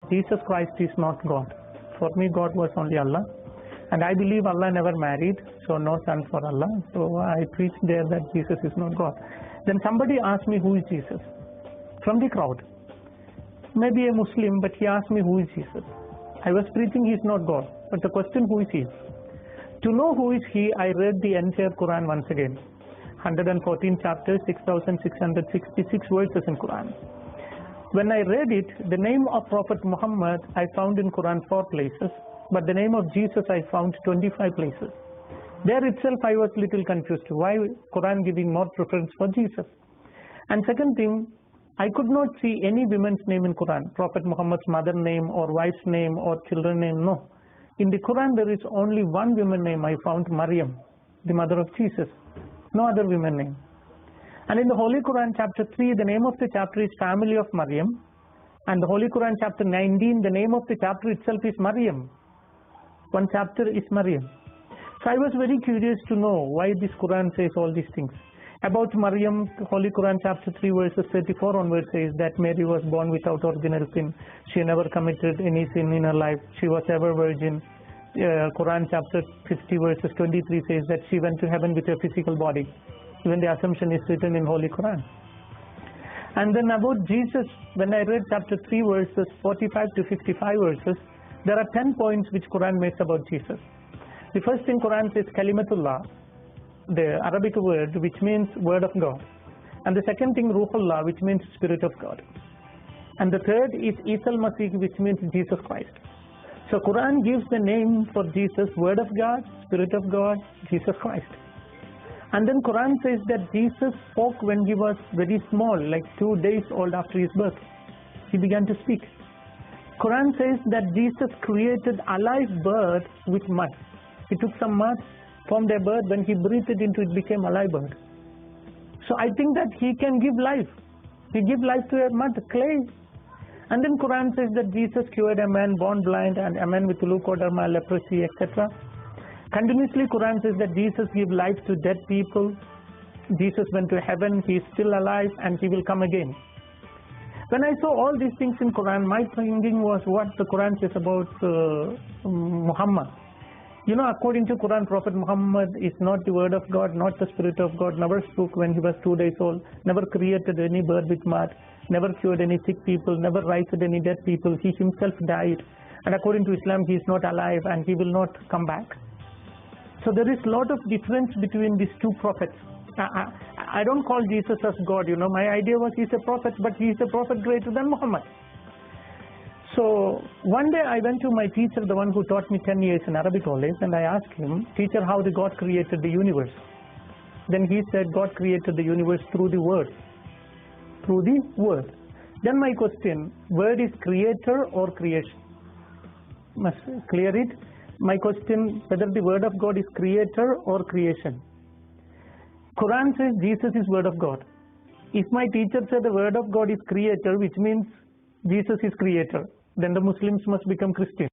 Jesus Christ is not God. For me, God was only Allah. And I believe Allah never married, so no son for Allah. So I preach there that Jesus is not God. Then somebody asked me, who is Jesus? From the crowd. Maybe a Muslim, but he asked me, who is Jesus? I was preaching he is not God. But the question, who is he? To know who is he, I read the entire Quran once again. 114 chapters, 6,666 verses in Quran. When I read it, the name of Prophet Muhammad I found in Quran 4 places, but the name of Jesus I found 25 places. There itself I was little confused. Why Quran giving more preference for Jesus? And second thing, I could not see any woman's name in Quran. Prophet Muhammad's mother name or wife's name or children name, no. In the Quran there is only one woman name I found, Maryam, the mother of Jesus. No other woman name. And in the Holy Quran chapter 3, the name of the chapter is Family of Maryam. And the Holy Quran chapter 19, the name of the chapter itself is Maryam. One chapter is Maryam. So I was very curious to know why this Quran says all these things. About Maryam, Holy Quran chapter 3 verses 34 onwards says that Mary was born without original sin. She never committed any sin in her life. She was ever virgin. Quran chapter 50 verses 23 says that she went to heaven with a physical body. Even the assumption is written in Holy Quran. And then about Jesus, when I read chapter 3 verses 45 to 55 verses, there are 10 points which Quran makes about Jesus. The first thing Quran says Kalimatullah, the Arabic word which means word of God. And the second thing Ruhullah, which means Spirit of God. And the third is Isa al-Masih, which means Jesus Christ. So Quran gives the name for Jesus, Word of God, Spirit of God, Jesus Christ. And then Quran says that Jesus spoke when he was very small, like 2 days old after his birth. He began to speak. Quran says that Jesus created alive bird with mud. He took some mud, formed a bird, when he breathed it into it became alive bird. So I think that he can give life. He gave life to a mud, clay. And then Quran says that Jesus cured a man born blind and a man with leukoderma, leprosy, etc. Continuously Quran says that Jesus gave life to dead people. Jesus went to heaven, he is still alive and he will come again. When I saw all these things in Quran, my thinking was what the Quran says about Muhammad. You know, according to Quran, Prophet Muhammad is not the word of God, not the Spirit of God, never spoke when he was 2 days old, never created any bird with mud, never cured any sick people, never raised any dead people. He himself died. And according to Islam, he is not alive and he will not come back. So there is a lot of difference between these two prophets. I don't call Jesus as God, you know. My idea was he's a prophet, but he's a prophet greater than Muhammad. So one day I went to my teacher, the one who taught me 10 years in Arabic college, and I asked him, teacher, how did God created the universe? Then he said, God created the universe through the word. Through the word. Then my question, word is creator or creation? Must clear it. My question, whether the word of God is creator or creation. Quran says Jesus is word of God. If my teacher said the word of God is creator, which means Jesus is creator, then the Muslims must become Christian.